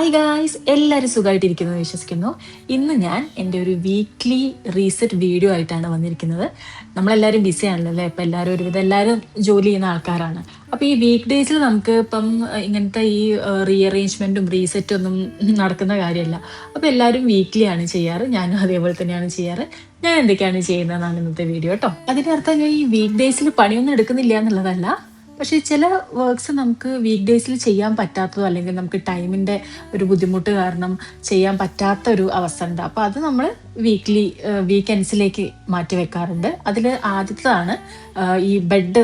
Hi guys, എല്ലാവരും സുഖമായിട്ടിരിക്കുന്നു വിശ്വസിക്കുന്നു. ഇന്ന് ഞാൻ എൻ്റെ ഒരു വീക്ക്ലി റീസെറ്റ് വീഡിയോ ആയിട്ടാണ് വന്നിരിക്കുന്നത്. നമ്മളെല്ലാവരും ബിസി ആണല്ലോ അല്ലേ? ഇപ്പം എല്ലാവരും ഒരുവിധം എല്ലാവരും ജോലി ചെയ്യുന്ന ആൾക്കാരാണ്. അപ്പോൾ ഈ വീക്ക് ഡേയ്സിൽ നമുക്ക് ഇപ്പം ഇങ്ങനത്തെ ഈ റീഅറേഞ്ച്മെൻറ്റും റീസെറ്റും ഒന്നും നടക്കുന്ന കാര്യമല്ല. അപ്പോൾ എല്ലാവരും വീക്ക്ലി ആണ് ചെയ്യാറ്. ഞാനും അതേപോലെ തന്നെയാണ് ചെയ്യാറ്. ഞാൻ എന്തൊക്കെയാണ് ചെയ്യുന്നതെന്നാണ് ഇന്നത്തെ വീഡിയോ കേട്ടോ. അതിൻ്റെ അർത്ഥം ഞാൻ ഈ വീക്ക് ഡേയ്സിൽ പണിയൊന്നും എടുക്കുന്നില്ല എന്നുള്ളതല്ല. പക്ഷേ ചില വർക്ക്സ് നമുക്ക് വീക്ക് ഡേയ്സിൽ ചെയ്യാൻ പറ്റാത്തതോ അല്ലെങ്കിൽ നമുക്ക് ടൈമിൻ്റെ ഒരു ബുദ്ധിമുട്ട് കാരണം ചെയ്യാൻ പറ്റാത്ത ഒരു അവസ്ഥ ഉണ്ട്. അപ്പോൾ അത് നമ്മൾ വീക്കെൻഡ്സിലേക്ക് മാറ്റി വെക്കാറുണ്ട്. അതിൽ ആദ്യത്തേതാണ് ഈ ബെഡ്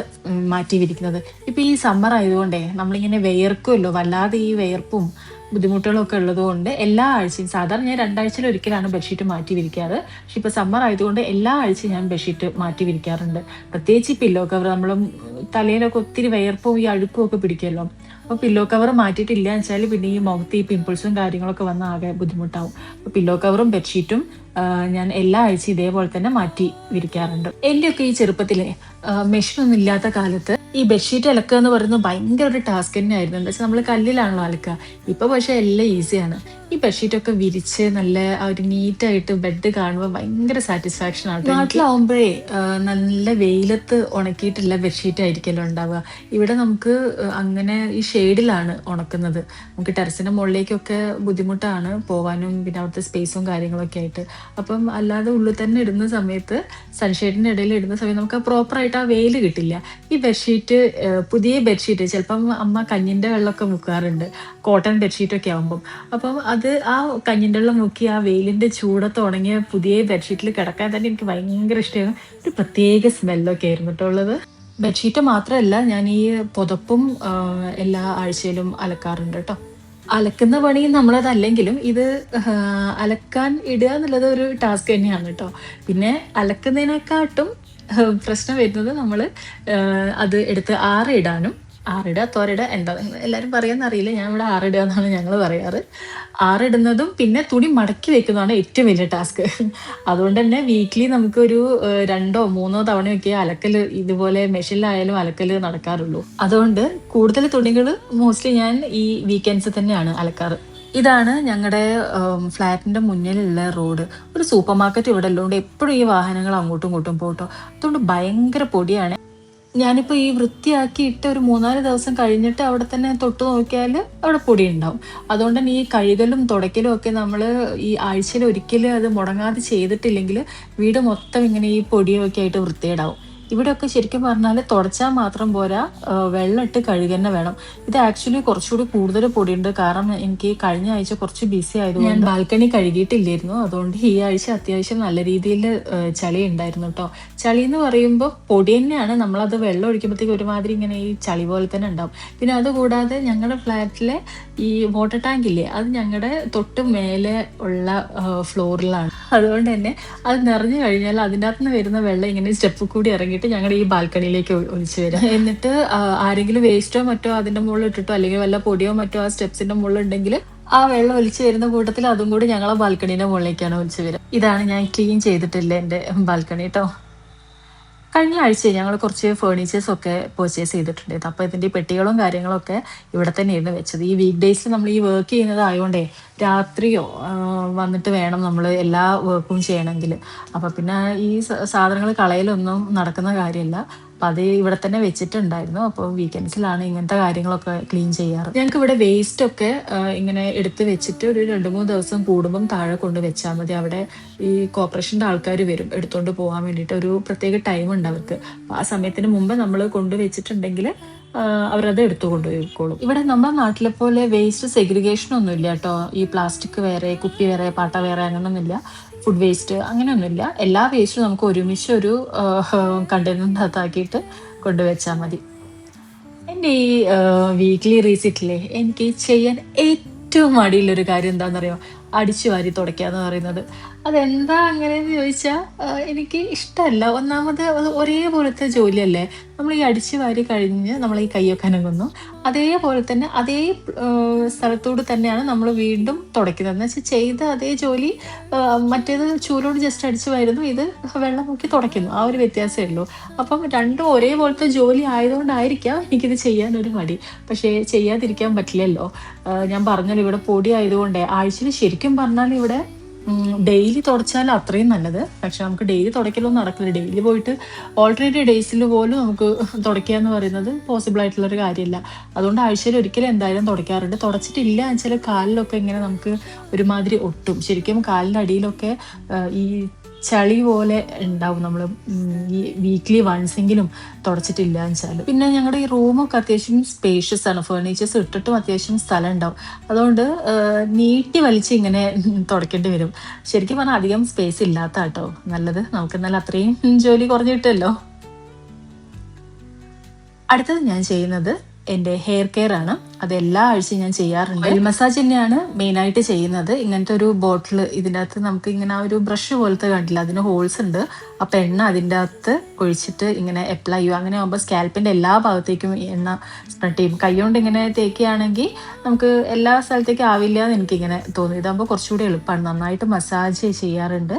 മാറ്റി വിരിക്കുന്നത്. ഇപ്പോൾ ഈ സമ്മർ ആയതുകൊണ്ടേ നമ്മളിങ്ങനെ വിയർക്കുമല്ലോ, വല്ലാതെ ഈ വിയർപ്പും ബുദ്ധിമുട്ടുകളൊക്കെ ഉള്ളതുകൊണ്ട് എല്ലാ ആഴ്ചയും സാധാരണ ഞാൻ 2 ആഴ്ചയിൽ ഒരിക്കലാണ് ബെഡ്ഷീറ്റ് മാറ്റി വിരിക്കാറ്. പക്ഷെ ഇപ്പോൾ സമ്മർ ആയതുകൊണ്ട് എല്ലാ ആഴ്ചയും ഞാൻ ബെഡ്ഷീറ്റ് മാറ്റി വിരിക്കാറുണ്ട്. പ്രത്യേകിച്ച് ഈ പില്ലോ കവർ, നമ്മൾ തലയിലൊക്കെ ഒത്തിരി വിയർപ്പും ഈ അഴുക്കും ഒക്കെ പിടിക്കുമല്ലോ. അപ്പോൾ പില്ലോ കവർ മാറ്റിയിട്ടില്ല എന്ന് വെച്ചാൽ പിന്നെ ഈ മുഖത്ത് ഈ പിമ്പിൾസും കാര്യങ്ങളൊക്കെ വന്ന് ആകെ ബുദ്ധിമുട്ടാവും. അപ്പോൾ പില്ലോ കവറും ബെഡ്ഷീറ്റും ഞാൻ എല്ലാ ആഴ്ചയും ഇതേപോലെ തന്നെ മാറ്റി വിരിക്കാറുണ്ട്. എൻ്റെയൊക്കെ ഈ ചെറുപ്പത്തിലെ മെഷീനൊന്നും ഇല്ലാത്ത കാലത്ത് ഈ ബെഡ്ഷീറ്റ് അലക്കുക എന്ന് പറയുന്നത് ഭയങ്കര ഒരു ടാസ്ക് തന്നെയായിരുന്നു. എന്താ വെച്ചാൽ നമ്മൾ കല്ലിലാണല്ലോ അലക്കുക. ഇപ്പോൾ പക്ഷേ എല്ലാം ഈസിയാണ്. ഈ ബെഡ്ഷീറ്റൊക്കെ വിരിച്ച് നല്ല ഒരു നീറ്റായിട്ട് ബെഡ് കാണുമ്പോൾ ഭയങ്കര സാറ്റിസ്ഫാക്ഷൻ ആണ്. നാട്ടിലാവുമ്പോഴേ നല്ല വെയിലത്ത് ഉണക്കിയിട്ടുള്ള ബെഡ്ഷീറ്റ് ആയിരിക്കുമല്ലോ ഉണ്ടാവുക. ഇവിടെ നമുക്ക് അങ്ങനെ ഈ ഷെയ്ഡിലാണ് ഉണക്കുന്നത്. നമുക്ക് ടെറസിൻ്റെ മുകളിലേക്കൊക്കെ ബുദ്ധിമുട്ടാണ് പോകാനും, പിന്നെ അവിടുത്തെ സ്പേസും കാര്യങ്ങളൊക്കെ ആയിട്ട്. അപ്പം അല്ലാതെ ഉള്ളിൽ തന്നെ ഇടുന്ന സമയത്ത്, സൺഷെയ്ഡിൻ്റെ ഇടയിൽ ഇടുന്ന സമയത്ത് നമുക്ക് പ്രോപ്പറായിട്ട് ആ വെയിൽ കിട്ടില്ല. ഈ ബെഡ്ഷീറ്റ് പുതിയ ബെഡ്ഷീറ്റ് ചിലപ്പം അമ്മ കഞ്ഞിൻ്റെ വെള്ളമൊക്കെ മുക്കാറുണ്ട് കോട്ടൺ ബെഡ്ഷീറ്റൊക്കെ ആകുമ്പം. അപ്പം അത് ആ കഞ്ഞിൻ്റെ വെള്ളം മുക്കി ആ വെയിലിൻ്റെ ചൂടത്ത് ഉണങ്ങിയ പുതിയ ബെഡ്ഷീറ്റിൽ കിടക്കാൻ തന്നെ എനിക്ക് ഭയങ്കര ഇഷ്ടമാണ്. ഒരു പ്രത്യേക സ്മെല്ലൊക്കെ ആയിരുന്നു കേട്ടോ ഉള്ളത്. ബെഡ്ഷീറ്റ് മാത്രമല്ല, ഞാൻ ഈ പുതപ്പും എല്ലാ ആഴ്ചയിലും അലക്കാറുണ്ട് കേട്ടോ. അലക്കുന്ന പണി നമ്മളതല്ലെങ്കിലും ഇത് അലക്കാൻ ഇടുക എന്നുള്ളത് ഒരു ടാസ്ക് തന്നെയാണ് കേട്ടോ. പിന്നെ അലക്കുന്നതിനെക്കാട്ടും പ്രശ്നം വരുന്നത് നമ്മൾ അത് എടുത്ത് ആറിടുക തോരയിടുക, എന്താ എല്ലാവരും പറയാന്ന് അറിയില്ല. ഞാൻ ഇവിടെ ആറിടുക എന്നാണ് ഞങ്ങൾ പറയാറ്. ആറിടുന്നതും പിന്നെ തുണി മടക്കി വെക്കുന്നതാണ് ഏറ്റവും വലിയ ടാസ്ക്. അതുകൊണ്ട് തന്നെ വീക്ക്ലി നമുക്കൊരു 2 or 3 തവണയൊക്കെ അലക്കൽ ഇതുപോലെ മെഷീനിലായാലും അലക്കൽ നടക്കാറുള്ളൂ. അതുകൊണ്ട് കൂടുതൽ തുണികൾ മോസ്റ്റ്ലി ഞാൻ ഈ വീക്കെൻഡ്സ് തന്നെയാണ് അലക്കാറ്. ഇതാണ് ഞങ്ങളുടെ ഫ്ലാറ്റിൻ്റെ മുന്നിലുള്ള റോഡ്. ഒരു സൂപ്പർ മാർക്കറ്റ് ഇവിടെ ഉള്ളതുകൊണ്ട് എപ്പോഴും ഈ വാഹനങ്ങൾ അങ്ങോട്ടും ഇങ്ങോട്ടും പോട്ടോ. അതുകൊണ്ട് ഭയങ്കര പൊടിയാണ്. ഞാനിപ്പോൾ ഈ വൃത്തിയാക്കിയിട്ട് ഒരു 3-4 ദിവസം കഴിഞ്ഞിട്ട് അവിടെ തന്നെ തൊട്ട് നോക്കിയാൽ അവിടെ പൊടി ഉണ്ടാവും. അതുകൊണ്ട് തന്നെ ഈ കഴുകലും തുടയ്ക്കലും ഒക്കെ നമ്മൾ ഈ ആഴ്ചയിൽ ഒരിക്കലും അത് മുടങ്ങാതെ ചെയ്തിട്ടില്ലെങ്കിൽ വീട് മൊത്തം ഇങ്ങനെ ഈ പൊടിയൊക്കെ ആയിട്ട് വൃത്തികേടാവും. ഇവിടെയൊക്കെ ശരിക്കും പറഞ്ഞാൽ തുടച്ചാൽ മാത്രം പോരാ, വെള്ളം ഇട്ട് കഴുകി തന്നെ വേണം. ഇത് ആക്ച്വലി കുറച്ചുകൂടി കൂടുതൽ പൊടിയുണ്ട്. കാരണം എനിക്ക് കഴിഞ്ഞ ആഴ്ച കുറച്ച് ബിസി ആയതുകൊണ്ട് ഞാൻ ബാൽക്കണി കഴുകിയിട്ടില്ലായിരുന്നു. അതുകൊണ്ട് ഈ ആഴ്ച അത്യാവശ്യം നല്ല രീതിയിൽ ചളി ഉണ്ടായിരുന്നു കേട്ടോ. ചളി എന്ന് പറയുമ്പോൾ പൊടി തന്നെയാണ്. നമ്മളത് വെള്ളം ഒഴിക്കുമ്പോഴത്തേക്ക് ഒരുമാതിരി ഇങ്ങനെ ഈ ചളി പോലെ തന്നെ ഉണ്ടാവും. പിന്നെ അതുകൂടാതെ ഞങ്ങളുടെ ഫ്ലാറ്റിലെ ഈ വാട്ടർ ടാങ്ക് ഇല്ലേ, അത് ഞങ്ങളുടെ തൊട്ട് മേലെ ഉള്ള ഫ്ലോറിലാണ്. അതുകൊണ്ട് തന്നെ അത് നിറഞ്ഞു കഴിഞ്ഞാൽ അതിൻ്റെ അകത്ത് നിന്ന് വരുന്ന വെള്ളം ഇങ്ങനെ സ്റ്റെപ്പ് കൂടി ഇറങ്ങിയിട്ട് ഞങ്ങളുടെ ഈ ബാൽക്കണിയിലേക്ക് ഒഴിച്ചു വരാം. എന്നിട്ട് ആരെങ്കിലും വേസ്റ്റോ മറ്റോ അതിൻ്റെ മുകളിൽ ഇട്ടിട്ടോ അല്ലെങ്കിൽ വല്ല പൊടിയോ മറ്റോ ആ സ്റ്റെപ്സിൻ്റെ മുകളിൽ ഉണ്ടെങ്കിൽ ആ വെള്ളം ഒലിച്ചു വരുന്ന കൂട്ടത്തിൽ അതും കൂടി ഞങ്ങളെ ബാൽക്കണീൻ്റെ മുകളിലേക്കാണ് ഒലിച്ചു വരിക. ഇതാണ് ഞാൻ ക്ലീൻ ചെയ്തിട്ടില്ല എൻ്റെ ബാൽക്കണി കേട്ടോ. കഴിഞ്ഞ ആഴ്ച ഞങ്ങൾ കുറച്ച് ഫേർണിച്ചേഴ്സൊക്കെ പർച്ചേസ് ചെയ്തിട്ടുണ്ടായിരുന്നു. അപ്പോൾ ഇതിൻ്റെ പെട്ടികളും കാര്യങ്ങളൊക്കെ ഇവിടെ തന്നെയായിരുന്നു വെച്ചത്. ഈ വീക്ക് ഡേയ്സിൽ നമ്മൾ ഈ വർക്ക് ചെയ്യുന്നത് ആയതുകൊണ്ടേ രാത്രിയോ വന്നിട്ട് വേണം നമ്മൾ എല്ലാ വർക്കും ചെയ്യണമെങ്കിൽ. അപ്പോൾ പിന്നെ ഈ സാധനങ്ങൾ കളയലൊന്നും നടക്കുന്ന കാര്യമില്ല. അപ്പം അത് ഇവിടെ തന്നെ വെച്ചിട്ടുണ്ടായിരുന്നു. അപ്പോൾ വീക്കെൻഡ്സിലാണ് ഇങ്ങനത്തെ കാര്യങ്ങളൊക്കെ ക്ലീൻ ചെയ്യാറ്. ഞങ്ങൾക്ക് ഇവിടെ വേസ്റ്റൊക്കെ ഇങ്ങനെ എടുത്ത് വെച്ചിട്ട് ഒരു 2-3 ദിവസം കൂടുമ്പം താഴെ കൊണ്ട് വെച്ചാൽ മതി. അവിടെ ഈ കോർപ്പറേഷൻ്റെ ആൾക്കാർ വരും എടുത്തുകൊണ്ട് പോകാൻ വേണ്ടിയിട്ട്. ഒരു പ്രത്യേക ടൈം ഉണ്ട് അവർക്ക്. ആ സമയത്തിന് മുമ്പ് നമ്മൾ കൊണ്ടുവച്ചിട്ടുണ്ടെങ്കിൽ അവരത് എടുത്തു കൊണ്ടുപോയിക്കോളും. ഇവിടെ നമ്മുടെ നാട്ടിലെ പോലെ വേസ്റ്റ് സെഗ്രിഗേഷൻ ഒന്നും ഇല്ല കേട്ടോ. ഈ പ്ലാസ്റ്റിക് വേറെ, കുപ്പി വേറെ, പാട്ട വേറെ, അങ്ങനെയൊന്നുമില്ല. ഫുഡ് വേസ്റ്റ് അങ്ങനെയൊന്നുമില്ല. എല്ലാ വേസ്റ്റും നമുക്ക് ഒരുമിച്ച് ഒരു കണ്ടെയ്നറിനകത്താക്കിയിട്ട് കൊണ്ടുവച്ചാൽ മതി. എൻ്റെ ഈ വീക്ക്ലി റീസെറ്റിലെ എനിക്ക് ചെയ്യാൻ ഏറ്റവും മടിയുള്ളൊരു കാര്യം എന്താണെന്നറിയോ? അടിച്ചു വാരി തുടയ്ക്കുക എന്ന് പറയുന്നത്. അതെന്താ അങ്ങനെയെന്ന് ചോദിച്ചാൽ എനിക്ക് ഇഷ്ടമല്ല. ഒന്നാമത് അത് ഒരേപോലത്തെ ജോലിയല്ലേ. നമ്മൾ ഈ അടിച്ചു വാരി കഴിഞ്ഞ് നമ്മൾ ഈ കൈയൊക്കെ അനങ്ങുന്നു, അതേപോലെ തന്നെ അതേ സ്ഥലത്തോട് തന്നെയാണ് നമ്മൾ വീണ്ടും തുടയ്ക്കുന്നത്. എന്ന് വെച്ചാൽ ചെയ്ത അതേ ജോലി മറ്റേത് ചൂലോട് ജസ്റ്റ് അടിച്ചു വാരുന്നു, ഇത് വെള്ളം മുക്കി തുടയ്ക്കുന്നു. ആ ഒരു വ്യത്യാസമേ ഉള്ളൂ. അപ്പം രണ്ടും ഒരേപോലത്തെ ജോലി ആയതുകൊണ്ടായിരിക്കാം എനിക്കിത് ചെയ്യാനൊരു മടി. പക്ഷേ ചെയ്യാതിരിക്കാൻ പറ്റില്ലല്ലോ. ഞാൻ പറഞ്ഞല്ലോ, ഇവിടെ പൊടി ആയതുകൊണ്ട് ആഴ്ചയിൽ ശരിക്കും പറഞ്ഞാൽ ഇവിടെ ഡെയിലി തുടച്ചാൽ അത്രയും നല്ലത്. പക്ഷെ നമുക്ക് ഡെയിലി തുടയ്ക്കലൊന്നും നടക്കില്ല. ഡെയിലി പോയിട്ട് ഓൾട്ടർനേറ്റീവ് ഡേയ്സിൽ പോലും നമുക്ക് തുടയ്ക്കുക എന്ന് പറയുന്നത് പോസിബിൾ ആയിട്ടുള്ളൊരു കാര്യമില്ല. അതുകൊണ്ട് ആഴ്ചയിൽ ഒരിക്കലും എന്തായാലും തുടയ്ക്കാറുണ്ട്. തുടച്ചിട്ടില്ല എന്നുവെച്ചാൽ കാലിലൊക്കെ ഇങ്ങനെ നമുക്ക് ഒരുമാതിരി ഒട്ടും. ശരിക്കും കാലിൻ്റെ അടിയിലൊക്കെ ഈ ചളി പോലെ ഉണ്ടാവും. നമ്മൾ ഈ വീക്ക്ലി വൺസെങ്കിലും തുടച്ചിട്ടില്ല വെച്ചാൽ. പിന്നെ ഞങ്ങളുടെ ഈ റൂമൊക്കെ അത്യാവശ്യം സ്പേഷ്യസ് ആണ്. ഫേർണിച്ചേഴ്സ് ഇട്ടിട്ടും അത്യാവശ്യം സ്ഥലം ഉണ്ടാവും. അതുകൊണ്ട് നീട്ടി വലിച്ച് ഇങ്ങനെ തുടയ്ക്കേണ്ടി വരും. ശരിക്കും പറഞ്ഞാൽ അധികം സ്പേസ് ഇല്ലാത്ത കേട്ടോ നല്ലത്. നമുക്ക് എന്നാൽ അത്രയും ജോലി കുറഞ്ഞു കിട്ടുമല്ലോ. അടുത്തത് ഞാൻ ചെയ്യുന്നത് എൻ്റെ ഹെയർ കെയർ ആണ്. അത് എല്ലാ ആഴ്ചയും ഞാൻ ചെയ്യാറുണ്ട്. ഓയിൽ മസാജ് തന്നെയാണ് മെയിനായിട്ട് ചെയ്യുന്നത്. ഇങ്ങനത്തെ ഒരു ബോട്ടിൽ, ഇതിൻ്റെ അകത്ത് നമുക്ക് ഇങ്ങനെ ആ ഒരു ബ്രഷ് പോലത്തെ കണ്ടില്ല, അതിന് ഹോൾസ് ഉണ്ട്. അപ്പം എണ്ണ അതിൻ്റെ അകത്ത് ഒഴിച്ചിട്ട് ഇങ്ങനെ അപ്ലൈ ചെയ്യുക. അങ്ങനെ ആകുമ്പോൾ സ്കാൽപ്പിൻ്റെ എല്ലാ ഭാഗത്തേക്കും എണ്ണ സ്പ്രെഡ് ചെയ്യും. കൈകൊണ്ട് ഇങ്ങനെ തേക്കുകയാണെങ്കിൽ നമുക്ക് എല്ലാ സ്ഥലത്തേക്കും ആവില്ല എന്ന് എനിക്കിങ്ങനെ തോന്നി. ഇതാകുമ്പോൾ കുറച്ചുകൂടി എളുപ്പമാണ്. നന്നായിട്ട് മസാജ് ചെയ്യാറുണ്ട്.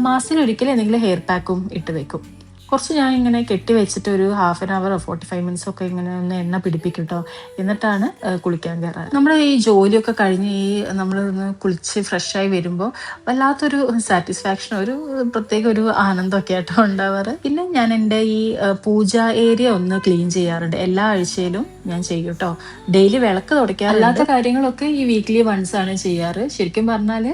മാസത്തിലൊരിക്കലും എന്തെങ്കിലും ഹെയർ പാക്കും ഇട്ട് വെക്കും. കുറച്ച് ഞാൻ ഇങ്ങനെ കെട്ടി വെച്ചിട്ട് ഒരു 1/2 hour 45 minutes ഒക്കെ ഇങ്ങനെ ഒന്ന് എണ്ണ പിടിപ്പിക്കും കേട്ടോ. എന്നിട്ടാണ് കുളിക്കാൻ കയറാറ്. നമ്മൾ ഈ ജോലിയൊക്കെ കഴിഞ്ഞ് നമ്മൾ ഒന്ന് കുളിച്ച് ഫ്രഷായി വരുമ്പോൾ വല്ലാത്തൊരു സാറ്റിസ്ഫാക്ഷൻ, ഒരു പ്രത്യേക ഒരു ആനന്ദമൊക്കെ ആയിട്ടോ ഉണ്ടാവാറ്. പിന്നെ ഞാൻ എൻ്റെ ഈ പൂജ ഏരിയ ഒന്ന് ക്ലീൻ ചെയ്യാറുണ്ട്. എല്ലാ ആഴ്ചയിലും ഞാൻ ചെയ്യും കേട്ടോ. ഡെയിലി വിളക്ക് തുടയ്ക്കുക, അല്ലാത്ത കാര്യങ്ങളൊക്കെ ഈ വീക്ക്ലി വൺസ് ആണ് ചെയ്യാറ്. ശരിക്കും പറഞ്ഞാൽ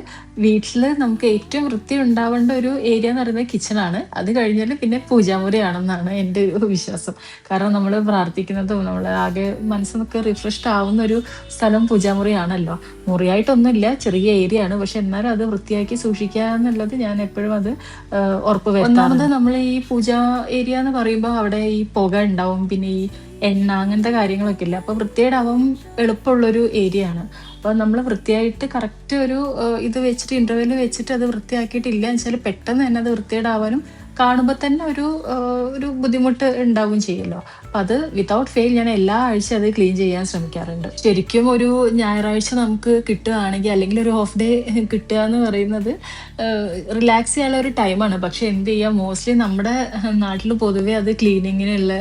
വീട്ടിൽ നമുക്ക് ഏറ്റവും വൃത്തി ഉണ്ടാവേണ്ട ഒരു ഏരിയ എന്ന് പറയുന്നത് കിച്ചണാണ്. അത് കഴിഞ്ഞാൽ പിന്നെ പൂജാമുറിയാണെന്നാണ് എൻ്റെ ഒരു വിശ്വാസം. കാരണം നമ്മൾ പ്രാർത്ഥിക്കുന്നതും നമ്മൾ ആകെ മനസ്സിനൊക്കെ റിഫ്രഷ്ഡ് ആവുന്ന ഒരു സ്ഥലം പൂജാമുറിയാണല്ലോ. മുറിയായിട്ടൊന്നുമില്ല, ചെറിയ ഏരിയ ആണ്. പക്ഷെ എന്നാലും അത് വൃത്തിയാക്കി സൂക്ഷിക്കുക എന്നുള്ളത് ഞാൻ എപ്പോഴും അത് ഉറപ്പ് വരുത്താറുണ്ട്. ഒന്നാമത് നമ്മൾ ഈ പൂജ ഏരിയ എന്ന് പറയുമ്പോൾ അവിടെ ഈ പുക ഉണ്ടാവും, പിന്നെ ഈ എണ്ണ അങ്ങനത്തെ കാര്യങ്ങളൊക്കെ ഇല്ല. അപ്പോൾ വൃത്തിയേടാവാൻ എളുപ്പമുള്ളൊരു ഏരിയ ആണ്. അപ്പോൾ നമ്മൾ വൃത്തിയായിട്ട് കറക്റ്റ് ഒരു ഇത് വെച്ചിട്ട് ഇൻ്റർവെൽ വെച്ചിട്ട് അത് വൃത്തിയാക്കിയിട്ടില്ല എന്ന് വെച്ചാൽ പെട്ടെന്ന് തന്നെ അത് വൃത്തിയേടാവാനും കാണുമ്പോൾ തന്നെ ഒരു ബുദ്ധിമുട്ട് ഉണ്ടാവുകയും ചെയ്യുമല്ലോ. അപ്പം അത് വിതൗട്ട് ഫെയിൽ ഞാൻ എല്ലാ ആഴ്ചയും അത് ക്ലീൻ ചെയ്യാൻ ശ്രമിക്കാറുണ്ട്. ശരിക്കും ഒരു ഞായറാഴ്ച നമുക്ക് കിട്ടുകയാണെങ്കിൽ, അല്ലെങ്കിൽ ഒരു ഓഫ് ഡേ കിട്ടുക എന്ന് പറയുന്നത് റിലാക്സ് ചെയ്യാനുള്ള ഒരു ടൈമാണ്. പക്ഷെ എന്ത് ചെയ്യാം, മോസ്റ്റ്ലി നമ്മുടെ നാട്ടിൽ പൊതുവേ അത് ക്ലീനിങ്ങിനുള്ള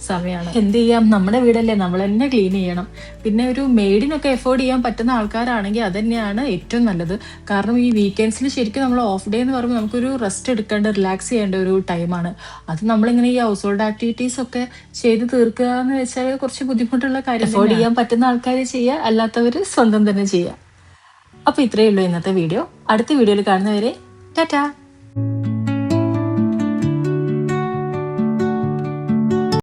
സമയമാണ്. എന്ത് ചെയ്യാം, നമ്മുടെ വീടല്ലേ, നമ്മൾ തന്നെ ക്ലീൻ ചെയ്യണം. പിന്നെ ഒരു മെയ്ഡിനൊക്കെ എഫോർഡ് ചെയ്യാൻ പറ്റുന്ന ആൾക്കാരാണെങ്കിൽ അത് തന്നെയാണ് ഏറ്റവും നല്ലത്. കാരണം ഈ വീക്കെൻഡ്സിൽ ശരിക്കും നമ്മൾ ഓഫ് ഡേ എന്ന് പറയുമ്പോൾ നമുക്കൊരു റെസ്റ്റ് എടുക്കേണ്ട, റിലാക്സ് ചെയ്യേണ്ട ഒരു ടൈമാണ്. അത് നമ്മളിങ്ങനെ ഈ ഹൗസ് ഹോൾഡ് ആക്ടിവിറ്റീസ് ഒക്കെ ചെയ്ത് തീർക്കുക എന്ന് വെച്ചാൽ കുറച്ച് ബുദ്ധിമുട്ടുള്ള കാര്യം. എഫോർഡ് ചെയ്യാൻ പറ്റുന്ന ആൾക്കാർ ചെയ്യുക, അല്ലാത്തവർ സ്വന്തം തന്നെ ചെയ്യുക. അപ്പോൾ ഇത്രയേ ഉള്ളൂ ഇന്നത്തെ വീഡിയോ. അടുത്ത വീഡിയോയിൽ കാണുന്നവരെ ടാറ്റാ.